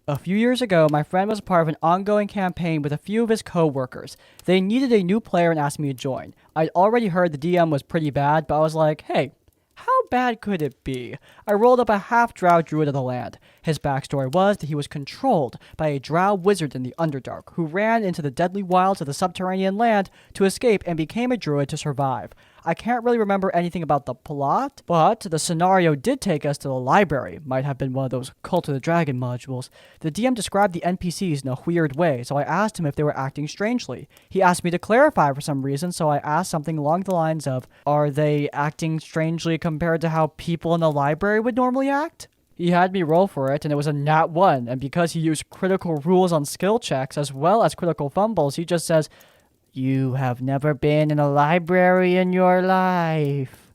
A few years ago, my friend was a part of an ongoing campaign with a few of his co-workers. They needed a new player and asked me to join. I'd already heard the DM was pretty bad, but I was like, hey, how bad could it be? I rolled up a half-drow druid of the land. His backstory was that he was controlled by a drow wizard in the Underdark who ran into the deadly wilds of the subterranean land to escape and became a druid to survive. I can't really remember anything about the plot, but the scenario did take us to the library. Might have been one of those Cult of the Dragon modules. The DM described the NPCs in a weird way, so I asked him if they were acting strangely. He asked me to clarify for some reason, so I asked something along the lines of, are they acting strangely compared to how people in the library would normally act? He had me roll for it, and it was a nat 1, and because he used critical rules on skill checks as well as critical fumbles, he just says, "You have never been in a library in your life."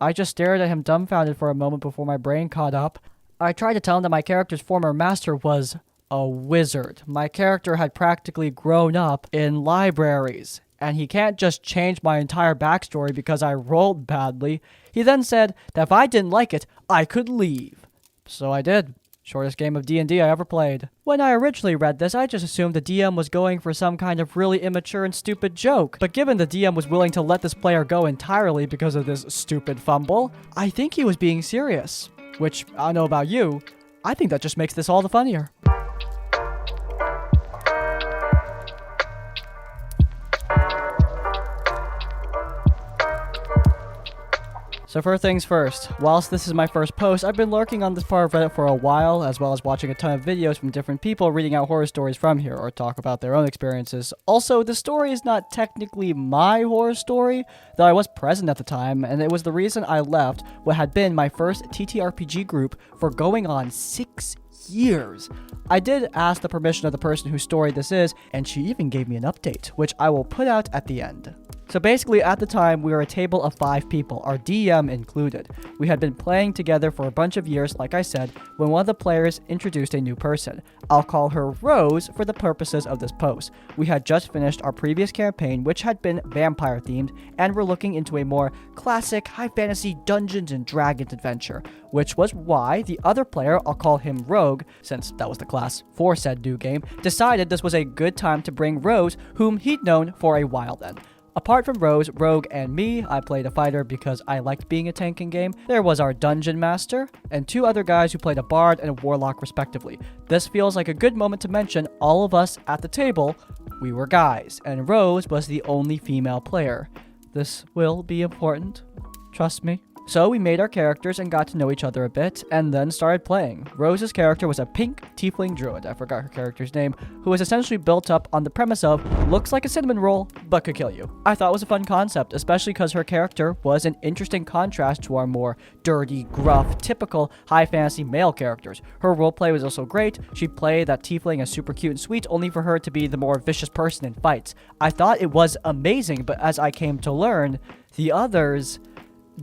I just stared at him dumbfounded for a moment before my brain caught up. I tried to tell him that my character's former master was a wizard. My character had practically grown up in libraries, and he can't just change my entire backstory because I rolled badly. He then said that if I didn't like it, I could leave. So I did. Shortest game of D&D I ever played. When I originally read this, I just assumed the DM was going for some kind of really immature and stupid joke. But given the DM was willing to let this player go entirely because of this stupid fumble, I think he was being serious. Which, I don't know about you, I think that just makes this all the funnier. So first things first, whilst this is my first post, I've been lurking on this part of Reddit for a while, as well as watching a ton of videos from different people reading out horror stories from here, or talk about their own experiences. Also, the story is not technically my horror story, though I was present at the time, and it was the reason I left what had been my first TTRPG group for going on 6 years. I did ask the permission of the person whose story this is, and she even gave me an update, which I will put out at the end. So basically, at the time, we were a table of 5 people, our DM included. We had been playing together for a bunch of years, like I said, when one of the players introduced a new person. I'll call her Rose for the purposes of this post. We had just finished our previous campaign, which had been vampire-themed, and were looking into a more classic high fantasy Dungeons and Dragons adventure, which was why the other player, I'll call him Rogue, since that was the class for said new game, decided this was a good time to bring Rose, whom he'd known for a while then. Apart from Rose, Rogue, and me, I played a fighter because I liked being a tank in game. There was our dungeon master, and 2 other guys who played a bard and a warlock respectively. This feels like a good moment to mention all of us at the table, we were guys, and Rose was the only female player. This will be important, trust me. So we made our characters and got to know each other a bit, and then started playing. Rose's character was a pink tiefling druid, I forgot her character's name, who was essentially built up on the premise of, looks like a cinnamon roll, but could kill you. I thought it was a fun concept, especially because her character was an interesting contrast to our more dirty, gruff, typical high fantasy male characters. Her roleplay was also great. She'd play that tiefling as super cute and sweet, only for her to be the more vicious person in fights. I thought it was amazing, but as I came to learn, the others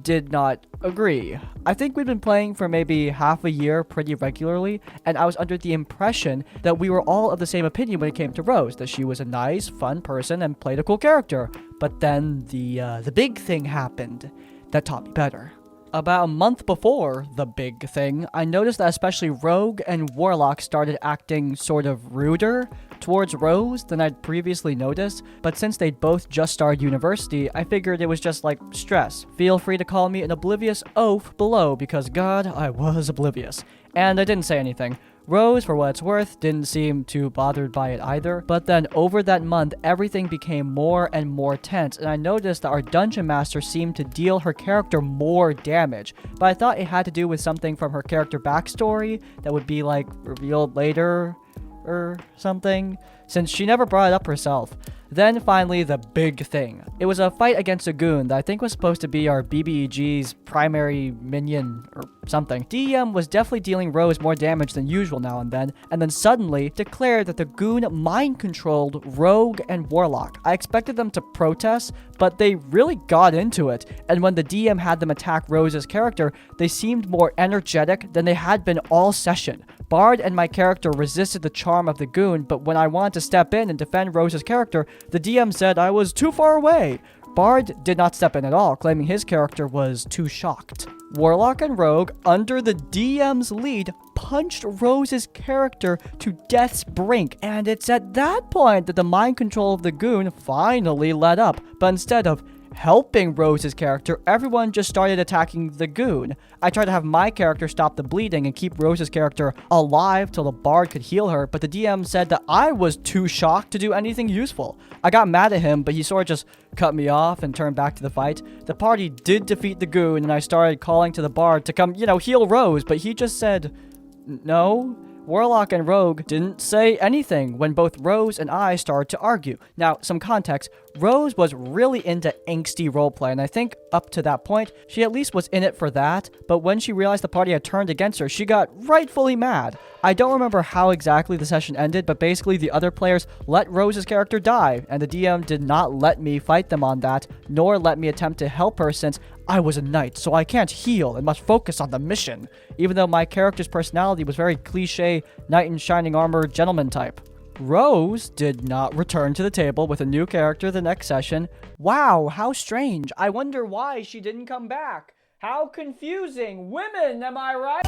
did not agree. I think we'd been playing for maybe half a year pretty regularly, and I was under the impression that we were all of the same opinion when it came to Rose, that she was a nice, fun person and played a cool character. But then the big thing happened that taught me better. About a month before the big thing, I noticed that especially Rogue and Warlock started acting sort of ruder towards Rose than I'd previously noticed, but since they'd both just started university, I figured it was just like stress. Feel free to call me an oblivious oaf below, because God, I was oblivious. And I didn't say anything. Rose, for what it's worth, didn't seem too bothered by it either, but then over that month, everything became more and more tense, and I noticed that our dungeon master seemed to deal her character more damage, but I thought it had to do with something from her character backstory that would be like revealed later or something, since she never brought it up herself. Then finally, the big thing. It was a fight against a goon that I think was supposed to be our bEing's primary minion or something. DM was definitely dealing Rose more damage than usual now and then suddenly declared that the goon mind-controlled Rogue and Warlock. I expected them to protest, but they really got into it, and when the DM had them attack Rose's character, they seemed more energetic than they had been all session. Bard and my character resisted the charm of the goon, but when I wanted to step in and defend Rose's character, the DM said I was too far away. Bard did not step in at all, claiming his character was too shocked. Warlock and Rogue, under the DM's lead, punched Rose's character to death's brink, and it's at that point that the mind control of the goon finally let up, but instead of helping Rose's character, everyone just started attacking the goon. I tried to have my character stop the bleeding and keep Rose's character alive till the Bard could heal her, but the DM said that I was too shocked to do anything useful. I got mad at him, but he sort of just cut me off and turned back to the fight. The party did defeat the goon, and I started calling to the Bard to come, heal Rose, but he just said no. Warlock and Rogue didn't say anything when both Rose and I started to argue. Now, some context, Rose was really into angsty roleplay, and I think up to that point, she at least was in it for that, but when she realized the party had turned against her, she got rightfully mad. I don't remember how exactly the session ended, but basically the other players let Rose's character die, and the DM did not let me fight them on that, nor let me attempt to help her since I was a knight, so I can't heal and must focus on the mission, even though my character's personality was very cliche, knight in shining armor gentleman type. Rose did not return to the table with a new character the next session. Wow, how strange. I wonder why she didn't come back. How confusing. Women, am I right?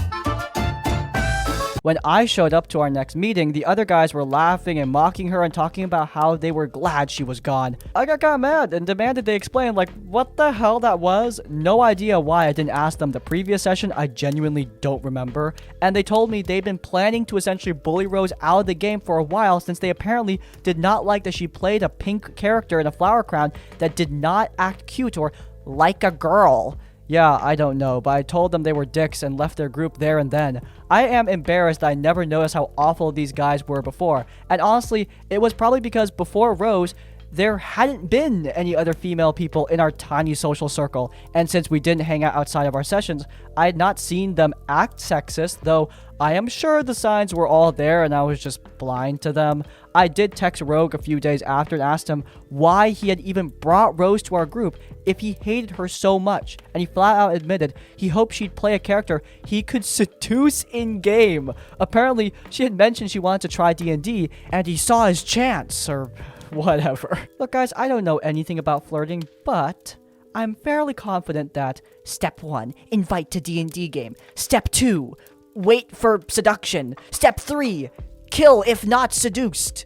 When I showed up to our next meeting, the other guys were laughing and mocking her and talking about how they were glad she was gone. I got kinda mad and demanded they explain, what the hell that was. No idea why I didn't ask them the previous session, I genuinely don't remember. And they told me they'd been planning to essentially bully Rose out of the game for a while since they apparently did not like that she played a pink character in a flower crown that did not act cute or like a girl. Yeah, I don't know, but I told them they were dicks and left their group there and then. I am embarrassed that I never noticed how awful these guys were before. And honestly, it was probably because before Rose, there hadn't been any other female people in our tiny social circle. And since we didn't hang out outside of our sessions, I had not seen them act sexist, though I am sure the signs were all there and I was just blind to them. I did text Rogue a few days after and asked him why he had even brought Rose to our group if he hated her so much, and he flat out admitted he hoped she'd play a character he could seduce in-game. Apparently, she had mentioned she wanted to try DnD, and he saw his chance, or whatever. Look guys, I don't know anything about flirting, but I'm fairly confident that Step 1, invite to D&D game. Step 2, wait for seduction. Step 3, kill if not seduced.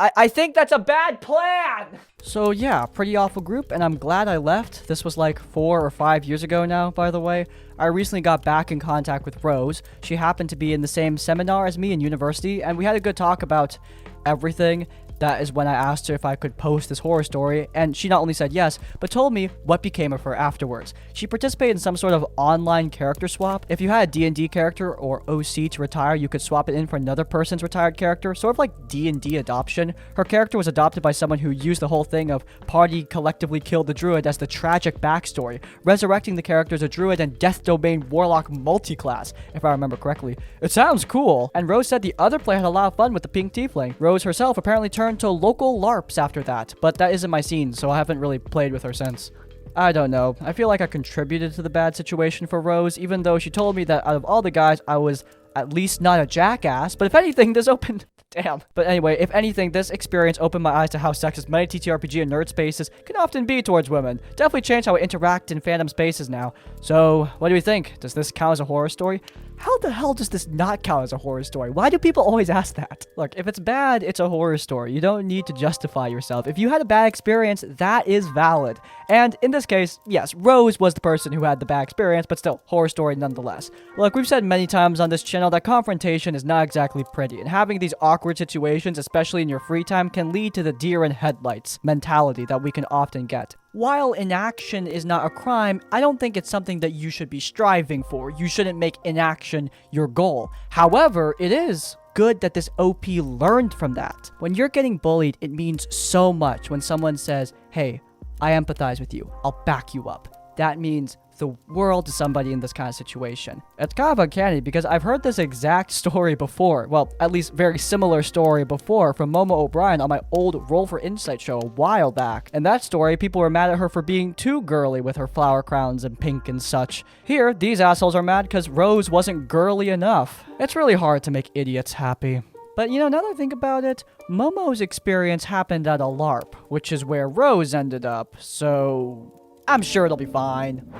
I think that's a bad plan! So yeah, pretty awful group, and I'm glad I left. This was like 4 or 5 years ago now, by the way. I recently got back in contact with Rose. She happened to be in the same seminar as me in university, and we had a good talk about everything. That is when I asked her if I could post this horror story, and she not only said yes, but told me what became of her afterwards. She participated in some sort of online character swap. If you had a D&D character or OC to retire, you could swap it in for another person's retired character, sort of like D&D adoption. Her character was adopted by someone who used the whole thing of party collectively killed the druid as the tragic backstory, resurrecting the character as a druid and death domain warlock multiclass, if I remember correctly. It sounds cool! And Rose said the other player had a lot of fun with the pink tiefling. Rose herself apparently turned to local LARPs after that, but that isn't my scene, so I haven't really played with her since. I don't know. I feel like I contributed to the bad situation for Rose, even though she told me that out of all the guys, I was at least not a jackass, but if anything, this opened... Damn. But anyway, if anything, this experience opened my eyes to how sexist many TTRPG and nerd spaces can often be towards women. Definitely changed how I interact in fandom spaces now. So, what do we think? Does this count as a horror story? How the hell does this not count as a horror story? Why do people always ask that? Look, if it's bad, it's a horror story. You don't need to justify yourself. If you had a bad experience, that is valid. And in this case, yes, Rose was the person who had the bad experience, but still, horror story nonetheless. Look, we've said many times on this channel that confrontation is not exactly pretty, and having these awkward situations, especially in your free time, can lead to the deer in headlights mentality that we can often get. While inaction is not a crime, I don't think it's something that you should be striving for. You shouldn't make inaction your goal. However, it is good that this OP learned from that. When you're getting bullied, it means so much when someone says, hey, I empathize with you. I'll back you up. That means the world to somebody in this kind of situation. It's kind of uncanny because I've heard this exact story before. Well, at least very similar story before from Momo O'Brien on my old Roll for Insight show a while back. In that story, people were mad at her for being too girly with her flower crowns and pink and such. Here, these assholes are mad because Rose wasn't girly enough. It's really hard to make idiots happy. But now that I think about it, Momo's experience happened at a LARP, which is where Rose ended up, so I'm sure it'll be fine.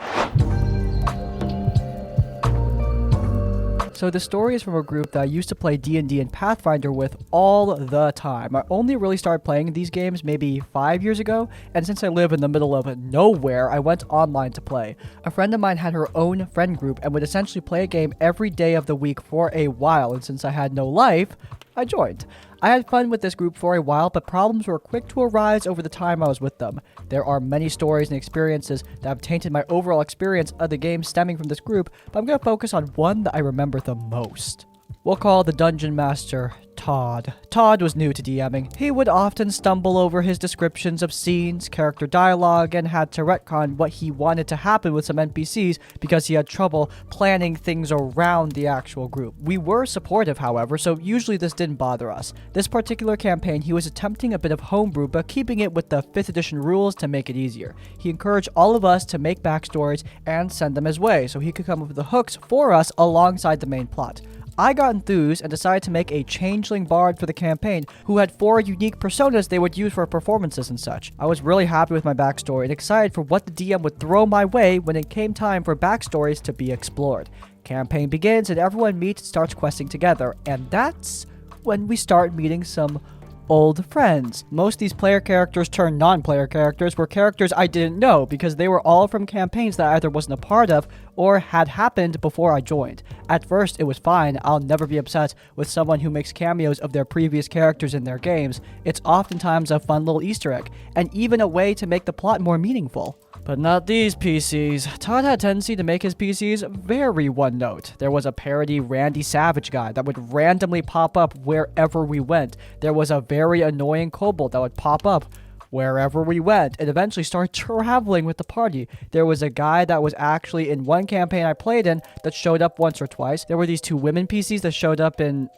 So the story is from a group that I used to play D&D and Pathfinder with all the time. I only really started playing these games maybe 5 years ago, and since I live in the middle of nowhere, I went online to play. A friend of mine had her own friend group and would essentially play a game every day of the week for a while, and since I had no life, I joined. I had fun with this group for a while, but problems were quick to arise over the time I was with them. There are many stories and experiences that have tainted my overall experience of the game stemming from this group, but I'm going to focus on one that I remember the most. We'll call the Dungeon Master Todd. Todd was new to DMing. He would often stumble over his descriptions of scenes, character dialogue, and had to retcon what he wanted to happen with some NPCs because he had trouble planning things around the actual group. We were supportive, however, so usually this didn't bother us. This particular campaign, he was attempting a bit of homebrew, but keeping it with the 5th edition rules to make it easier. He encouraged all of us to make backstories and send them his way, so he could come up with the hooks for us alongside the main plot. I got enthused and decided to make a changeling bard for the campaign who had 4 unique personas they would use for performances and such. I was really happy with my backstory and excited for what the DM would throw my way when it came time for backstories to be explored. Campaign begins and everyone meets and starts questing together, and that's when we start meeting some old friends. Most of these player characters turned non-player characters were characters I didn't know because they were all from campaigns that I either wasn't a part of or had happened before I joined. At first, it was fine. I'll never be upset with someone who makes cameos of their previous characters in their games. It's oftentimes a fun little Easter egg, and even a way to make the plot more meaningful. But not these PCs. Todd had a tendency to make his PCs very one-note. There was a parody Randy Savage guy that would randomly pop up wherever we went. There was a very annoying kobold that would pop up wherever we went and eventually start traveling with the party. There was a guy that was actually in one campaign I played in that showed up once or twice. There were these 2 women PCs that showed up in,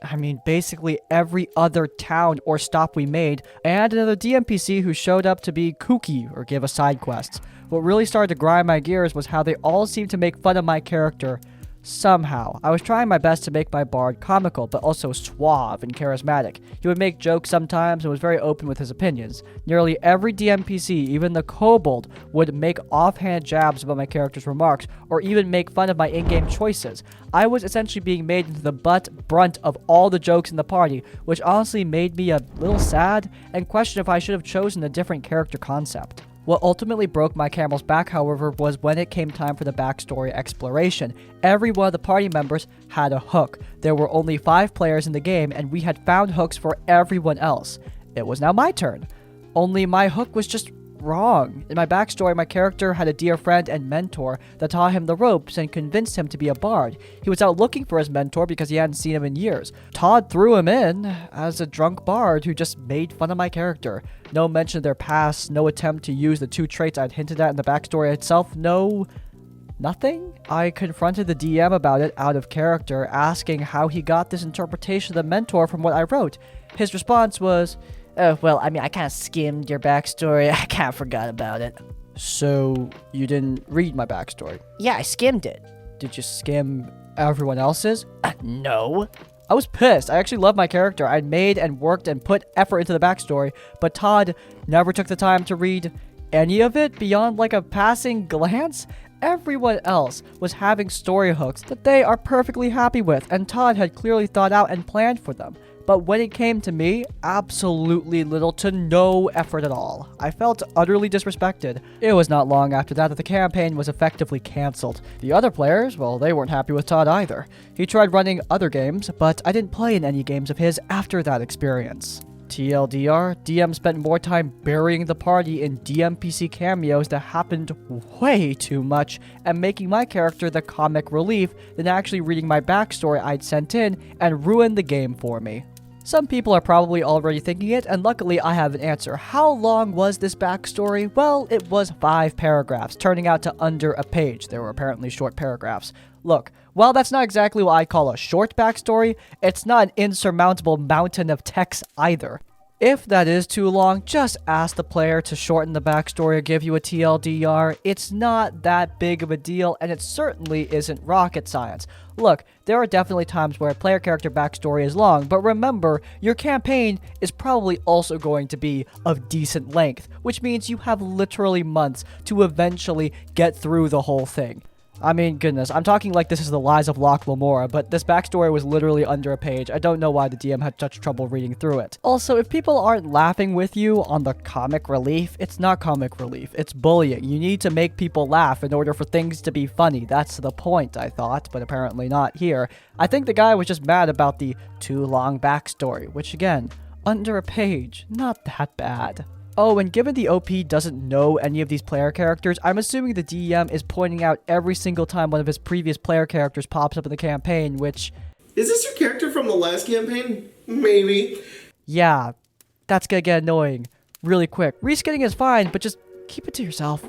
basically every other town or stop we made, and another DM PC who showed up to be kooky or give us side quests. What really started to grind my gears was how they all seemed to make fun of my character somehow. I was trying my best to make my bard comical, but also suave and charismatic. He would make jokes sometimes and was very open with his opinions. Nearly every DMPC, even the kobold, would make offhand jabs about my character's remarks, or even make fun of my in-game choices. I was essentially being made into the brunt of all the jokes in the party, which honestly made me a little sad and question if I should have chosen a different character concept. What ultimately broke my camel's back, however, was when it came time for the backstory exploration. Every one of the party members had a hook. There were only 5 players in the game, and we had found hooks for everyone else. It was now my turn. Only my hook was just wrong. In my backstory, my character had a dear friend and mentor that taught him the ropes and convinced him to be a bard. He was out looking for his mentor because he hadn't seen him in years. Todd threw him in as a drunk bard who just made fun of my character. No mention of their past, no attempt to use the 2 traits I'd hinted at in the backstory itself, nothing? I confronted the DM about it out of character, asking how he got this interpretation of the mentor from what I wrote. His response was, "Oh, well, I kind of skimmed your backstory. I kind of forgot about it." So, you didn't read my backstory? Yeah, I skimmed it. Did you skim everyone else's? No. I was pissed. I actually loved my character. I'd made and worked and put effort into the backstory, but Todd never took the time to read any of it beyond like a passing glance. Everyone else was having story hooks that they are perfectly happy with, and Todd had clearly thought out and planned for them. But when it came to me, absolutely little to no effort at all. I felt utterly disrespected. It was not long after that the campaign was effectively cancelled. The other players, well, they weren't happy with Todd either. He tried running other games, but I didn't play in any games of his after that experience. TLDR, DM spent more time burying the party in DMPC cameos that happened way too much and making my character the comic relief than actually reading my backstory I'd sent in and ruined the game for me. Some people are probably already thinking it, and luckily I have an answer. How long was this backstory? Well, it was 5 paragraphs, turning out to under a page. There were apparently short paragraphs. Look, while that's not exactly what I call a short backstory, it's not an insurmountable mountain of text either. If that is too long, just ask the player to shorten the backstory or give you a TLDR. It's not that big of a deal, and it certainly isn't rocket science. Look, there are definitely times where a player character backstory is long, but remember, your campaign is probably also going to be of decent length, which means you have literally months to eventually get through the whole thing. I mean, goodness, I'm talking like this is the Lies of Locke Lamora, but this backstory was literally under a page. I don't know why the DM had such trouble reading through it. Also, if people aren't laughing with you on the comic relief, it's not comic relief, it's bullying. You need to make people laugh in order for things to be funny. That's the point, I thought, but apparently not here. I think the guy was just mad about the too long backstory, which again, under a page, not that bad. Oh, and given the OP doesn't know any of these player characters, I'm assuming the DM is pointing out every single time one of his previous player characters pops up in the campaign, which... Is this your character from the last campaign? Maybe. Yeah, that's gonna get annoying really quick. Reskinning is fine, but just keep it to yourself.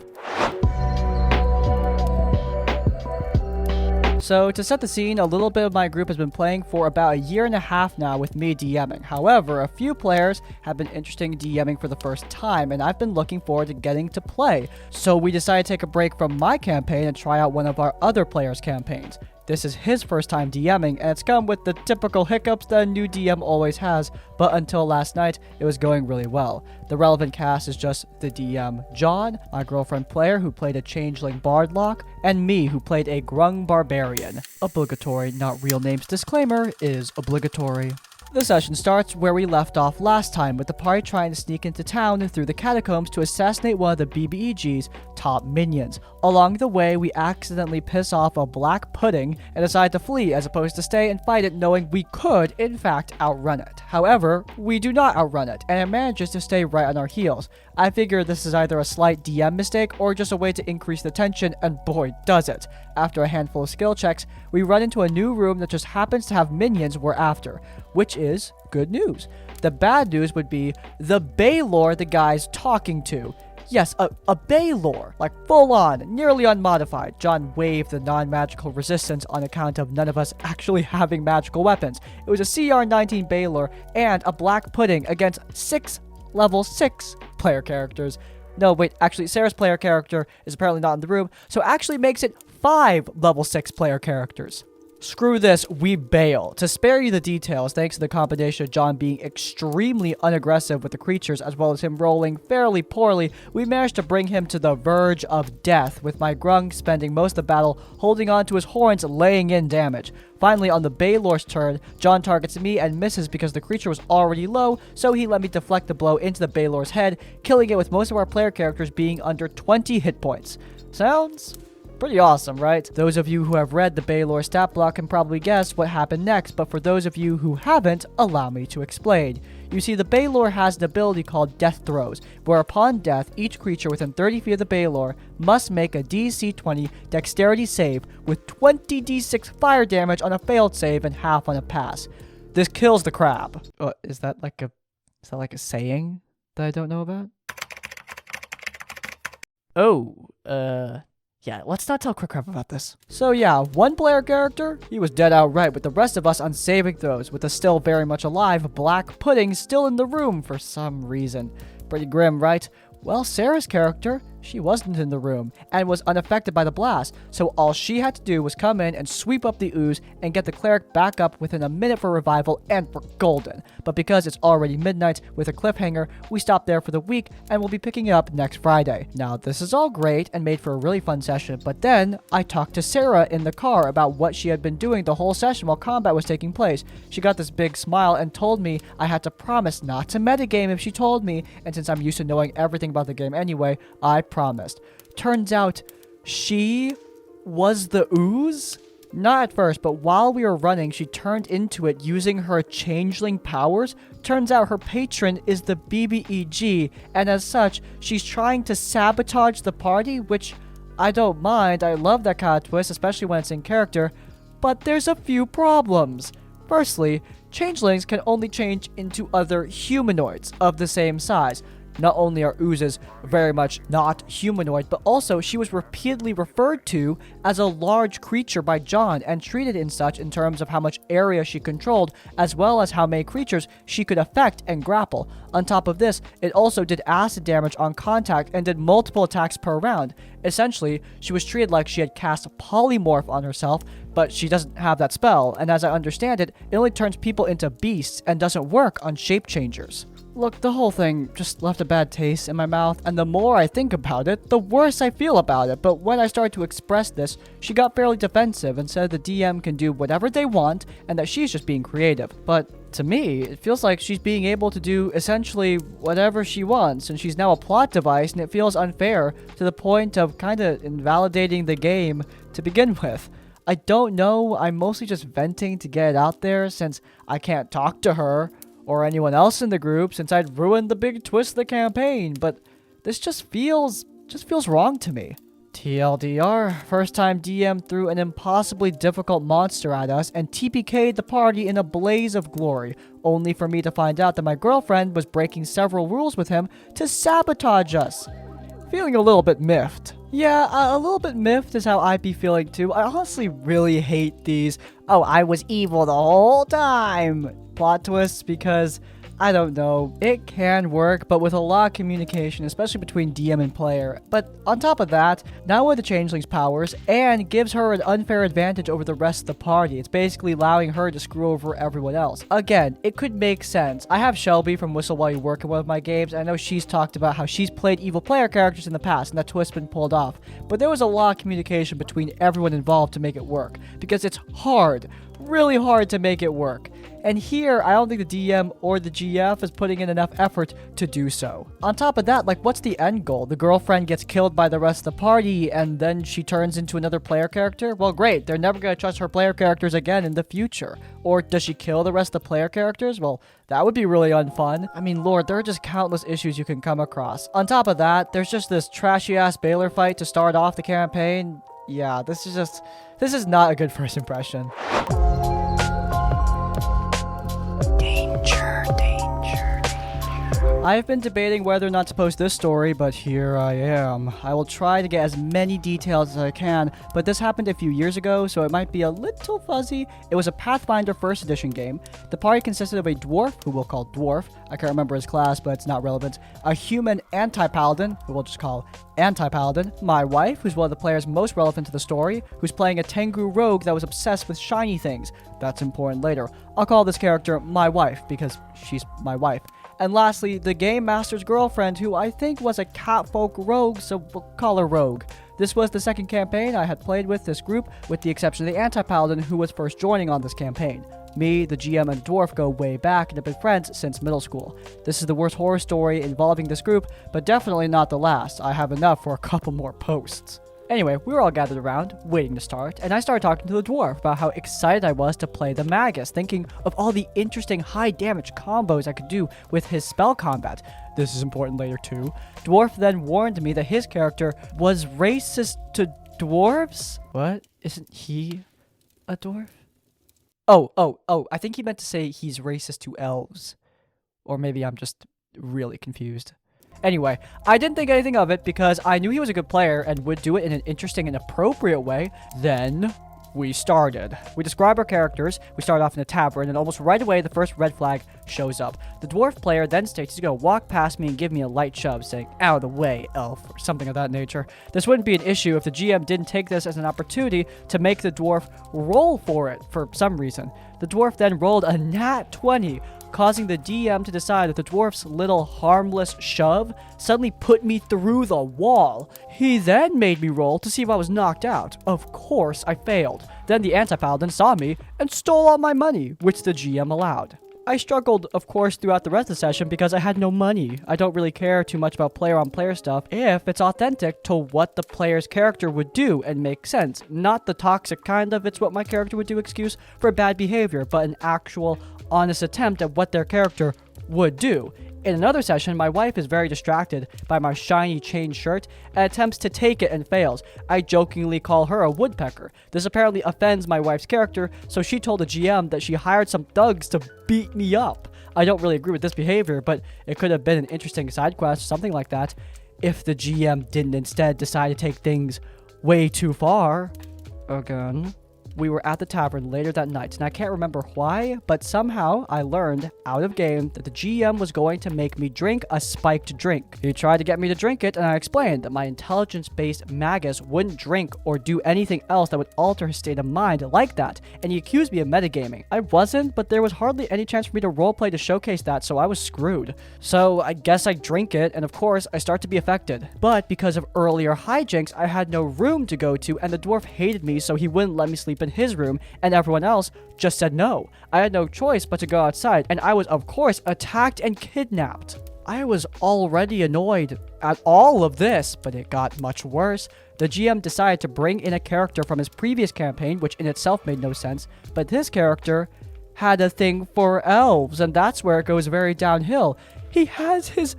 So, to set the scene, a little bit of my group has been playing for about a year and a half now with me DMing. However, a few players have been interested in DMing for the first time, and I've been looking forward to getting to play. So we decided to take a break from my campaign and try out one of our other players' campaigns. This is his first time DMing, and it's come with the typical hiccups that a new DM always has, but until last night, it was going really well. The relevant cast is just the DM, John, my girlfriend player who played a changeling bardlock, and me who played a grung barbarian. Obligatory, not real names disclaimer is obligatory. The session starts where we left off last time, with the party trying to sneak into town through the catacombs to assassinate one of the bEing's top minions. Along the way, we accidentally piss off a black pudding and decide to flee as opposed to stay and fight it, knowing we could, in fact, outrun it. However, we do not outrun it, and it manages to stay right on our heels. I figure this is either a slight DM mistake or just a way to increase the tension, and boy, does it. After a handful of skill checks, we run into a new room that just happens to have minions we're after, which is good news. The bad news would be the Baylor the guy's talking to. Yes, a Baylor, like full on, nearly unmodified. John waived the non-magical resistance on account of none of us actually having magical weapons. It was a CR-19 Baylor and a black pudding against 6 level 6 player characters. No, wait, actually, Sarah's player character is apparently not in the room, so actually makes it 5 level 6 player characters. Screw this, we bail. To spare you the details, thanks to the combination of John being extremely unaggressive with the creatures as well as him rolling fairly poorly, we managed to bring him to the verge of death, with my grung spending most of the battle holding on to his horns, laying in damage. Finally, on the Baylor's turn, John targets me and misses because the creature was already low, so he let me deflect the blow into the Baylor's head, killing it with most of our player characters being under 20 hit points. Sounds pretty awesome, right? Those of you who have read the Baylor stat block can probably guess what happened next, but for those of you who haven't, allow me to explain. You see, the Baylor has an ability called Death Throws, where upon death, each creature within 30 feet of the Baylor must make a DC 20 dexterity save with 20 D6 fire damage on a failed save and half on a pass. This kills the crab. Is that like a saying that I don't know about? Yeah, let's not tell Quick Crap about this. So yeah, one player character, he was dead outright, with the rest of us on saving throws, with the still very much alive black pudding still in the room for some reason. Pretty grim, right? Well, Sarah's character, she wasn't in the room, and was unaffected by the blast, so all she had to do was come in and sweep up the ooze and get the cleric back up within a minute for revival, and we're golden. But because it's already midnight with a cliffhanger, we stopped there for the week, and we'll be picking it up next Friday. Now, this is all great and made for a really fun session, but then I talked to Sarah in the car about what she had been doing the whole session while combat was taking place. She got this big smile and told me I had to promise not to metagame if she told me, and since I'm used to knowing everything about the game anyway, I promised. Turns out, she was the ooze? Not at first, but while we were running, she turned into it using her changeling powers. Turns out her patron is the bEing, and as such, she's trying to sabotage the party, which I don't mind. I love that kind of twist, especially when it's in character, but there's a few problems. Firstly, changelings can only change into other humanoids of the same size. not only are oozes very much not humanoid, but also she was repeatedly referred to as a large creature by John and treated in such in terms of how much area she controlled, as well as how many creatures she could affect and grapple. On top of this, it also did acid damage on contact and did multiple attacks per round. Essentially, she was treated like she had cast polymorph on herself, but she doesn't have that spell, and as I understand it, it only turns people into beasts and doesn't work on shape changers. Look, the whole thing just left a bad taste in my mouth, and the more I think about it, the worse I feel about it. But when I started to express this, she got fairly defensive and said the DM can do whatever they want and that she's just being creative. But to me, it feels like she's being able to do essentially whatever she wants, and she's now a plot device, and it feels unfair to the point of kind of invalidating the game to begin with. I don't know, I'm mostly just venting to get it out there since I can't talk to her or anyone else in the group since I'd ruined the big twist of the campaign, but this just feels wrong to me. TLDR, first time DM threw an impossibly difficult monster at us and TPK'd the party in a blaze of glory, only for me to find out that my girlfriend was breaking several rules with him to sabotage us. Feeling a little bit miffed. Yeah, a little bit miffed is how I'd be feeling too. I honestly really hate these, oh, I was evil the whole time plot twists because, I don't know, it can work, but with a lot of communication, especially between DM and player. But on top of that, now with the Changeling's powers, Anne gives her an unfair advantage over the rest of the party. It's basically allowing her to screw over everyone else. Again, it could make sense. I have Shelby from Whistle While You Work in one of my games, and I know she's talked about how she's played evil player characters in the past, and that twist's been pulled off. But there was a lot of communication between everyone involved to make it work, because it's hard, really hard to make it work. And here, I don't think the DM or the GF is putting in enough effort to do so. On top of that, like, what's the end goal? The girlfriend gets killed by the rest of the party, and then she turns into another player character? Well, great, they're never going to trust her player characters again in the future. Or does she kill the rest of the player characters? Well, that would be really unfun. I mean, Lord, there are just countless issues you can come across. On top of that, there's just this trashy-ass Baylor fight to start off the campaign. Yeah, this is not a good first impression. I've been debating whether or not to post this story, but here I am. I will try to get as many details as I can, but this happened a few years ago, so it might be a little fuzzy. It was a Pathfinder 1st edition game. The party consisted of a dwarf, who we'll call Dwarf. I can't remember his class, but it's not relevant. A human anti-paladin, who we'll just call Anti-Paladin. My wife, who's one of the players most relevant to the story, who's playing a Tengu rogue that was obsessed with shiny things. That's important later. I'll call this character my wife, because she's my wife. And lastly, the game master's girlfriend, who I think was a catfolk rogue, so we'll call her Rogue. This was the second campaign I had played with this group, with the exception of the Anti-Paladin, who was first joining on this campaign. Me, the GM, and the Dwarf go way back and have been friends since middle school. This is the worst horror story involving this group, but definitely not the last. I have enough for a couple more posts. Anyway, we were all gathered around, waiting to start, and I started talking to the dwarf about how excited I was to play the Magus, thinking of all the interesting high damage combos I could do with his spell combat. This is important later too. Dwarf then warned me that his character was racist to dwarves? What? Isn't he a dwarf? Oh, I think he meant to say he's racist to elves. Or maybe I'm just really confused. Anyway, I didn't think anything of it because I knew he was a good player and would do it in an interesting and appropriate way. Then we started. We describe our characters, we start off in a tavern, and almost right away the first red flag shows up. The dwarf player then states he's going to walk past me and give me a light shove, saying, "Out of the way, elf," or something of that nature. This wouldn't be an issue if the GM didn't take this as an opportunity to make the dwarf roll for it for some reason. The dwarf then rolled a nat 20, causing the DM to decide that the dwarf's little harmless shove suddenly put me through the wall. He then made me roll to see if I was knocked out. Of course, I failed. Then the anti-paladin saw me and stole all my money, which the GM allowed. I struggled, of course, throughout the rest of the session because I had no money. I don't really care too much about player-on-player stuff if it's authentic to what the player's character would do and make sense. Not the toxic kind of "it's what my character would do" excuse for bad behavior, but an actual honest attempt at what their character would do. In another session, my wife is very distracted by my shiny chain shirt and attempts to take it and fails. I jokingly call her a woodpecker. This apparently offends my wife's character, so she told the GM that she hired some thugs to beat me up. I don't really agree with this behavior, but it could have been an interesting side quest, something like that, if the GM didn't instead decide to take things way too far. Again. We were at the tavern later that night, and I can't remember why, but somehow I learned out of game that the GM was going to make me drink a spiked drink. He tried to get me to drink it, and I explained that my intelligence-based magus wouldn't drink or do anything else that would alter his state of mind like that, and he accused me of metagaming. I wasn't, but there was hardly any chance for me to roleplay to showcase that, so I was screwed. So I guess I drink it, and of course, I start to be affected. But because of earlier hijinks, I had no room to go to, and the dwarf hated me, so he wouldn't let me sleep in his room, and everyone else just said no. I had no choice but to go outside, and I was of course attacked and kidnapped. I was already annoyed at all of this, but it got much worse. The GM decided to bring in a character from his previous campaign, which in itself made no sense, but this character had a thing for elves, and that's where it goes very downhill. He has his...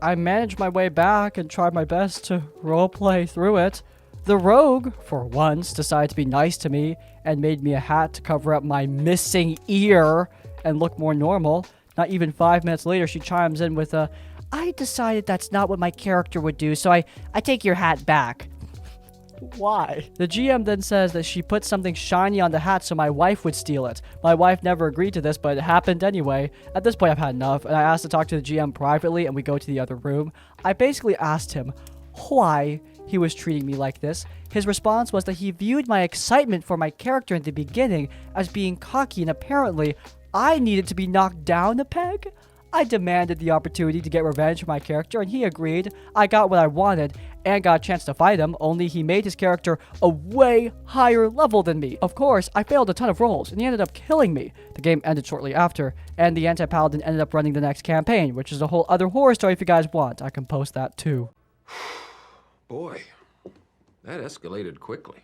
I managed my way back and tried my best to roleplay through it. The rogue, for once, decided to be nice to me and made me a hat to cover up my missing ear and look more normal. Not even 5 minutes later, she chimes in with a, "I decided that's not what my character would do, so I take your hat back." Why? The GM then says that she put something shiny on the hat so my wife would steal it. My wife never agreed to this, but it happened anyway. At this point, I've had enough, and I asked to talk to the GM privately, and we go to the other room. I basically asked him why he was treating me like this. His response was that he viewed my excitement for my character in the beginning as being cocky, and apparently I needed to be knocked down a peg. I demanded the opportunity to get revenge for my character, and he agreed. I got what I wanted, and got a chance to fight him, only he made his character a way higher level than me. Of course, I failed a ton of rolls, and he ended up killing me. The game ended shortly after, and the anti-paladin ended up running the next campaign, which is a whole other horror story if you guys want. I can post that too. Boy, that escalated quickly.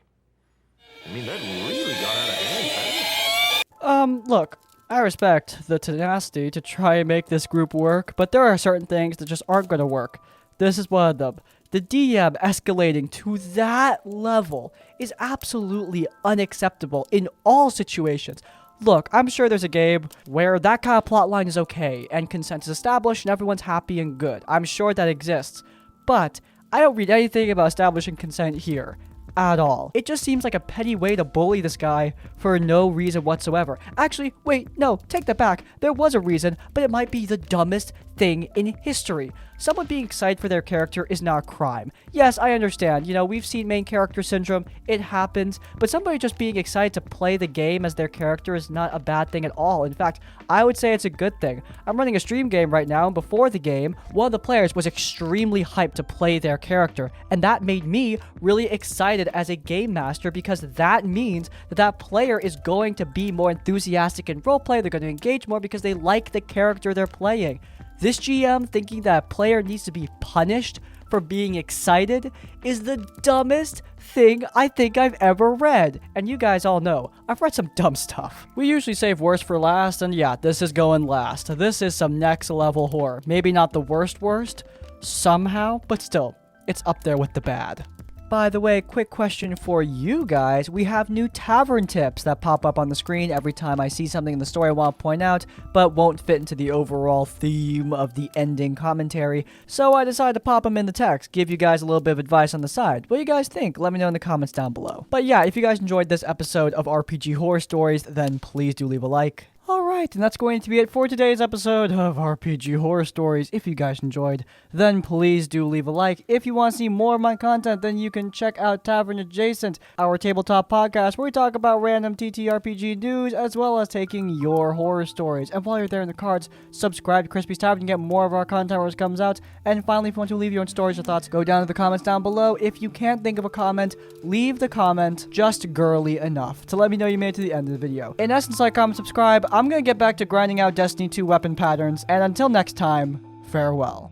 I mean, that really got out of hand fast. Look, I respect the tenacity to try and make this group work, but there are certain things that just aren't going to work. This is one of them. The DM escalating to that level is absolutely unacceptable in all situations. Look, I'm sure there's a game where that kind of plotline is okay, and consent is established and everyone's happy and good. I'm sure that exists. But I don't read anything about establishing consent here. At all. It just seems like a petty way to bully this guy for no reason whatsoever. Actually, wait, no, take that back. There was a reason, but it might be the dumbest thing in history. Someone being excited for their character is not a crime. Yes, I understand. You know, we've seen main character syndrome. It happens. But somebody just being excited to play the game as their character is not a bad thing at all. In fact, I would say it's a good thing. I'm running a stream game right now, and before the game, one of the players was extremely hyped to play their character. And that made me really excited as a game master, because that means that that player is going to be more enthusiastic in roleplay. They're going to engage more because they like the character they're playing. This GM thinking that a player needs to be punished for being excited is the dumbest thing I think I've ever read. And you guys all know, I've read some dumb stuff. We usually save worst for last, and yeah, this is going last. This is some next level horror. Maybe not the worst, somehow, but still, it's up there with the bad. By the way, quick question for you guys. We have new tavern tips that pop up on the screen every time I see something in the story I want to point out, but won't fit into the overall theme of the ending commentary. So I decided to pop them in the text, give you guys a little bit of advice on the side. What do you guys think? Let me know in the comments down below. But yeah, if you guys enjoyed this episode of RPG Horror Stories, then please do leave a like. Alright, and that's going to be it for today's episode of RPG Horror Stories. If you guys enjoyed, then please do leave a like. If you want to see more of my content, then you can check out Tavern Adjacent, our tabletop podcast where we talk about random TTRPG news as well as taking your horror stories. And while you're there in the cards, subscribe to Crispy's Tavern to get more of our content when it comes out. And finally, if you want to leave your own stories or thoughts, go down to the comments down below. If you can't think of a comment, leave the comment just girly enough to let me know you made it to the end of the video. In essence, like, comment, subscribe. I'm gonna get back to grinding out Destiny 2 weapon patterns, and until next time, farewell.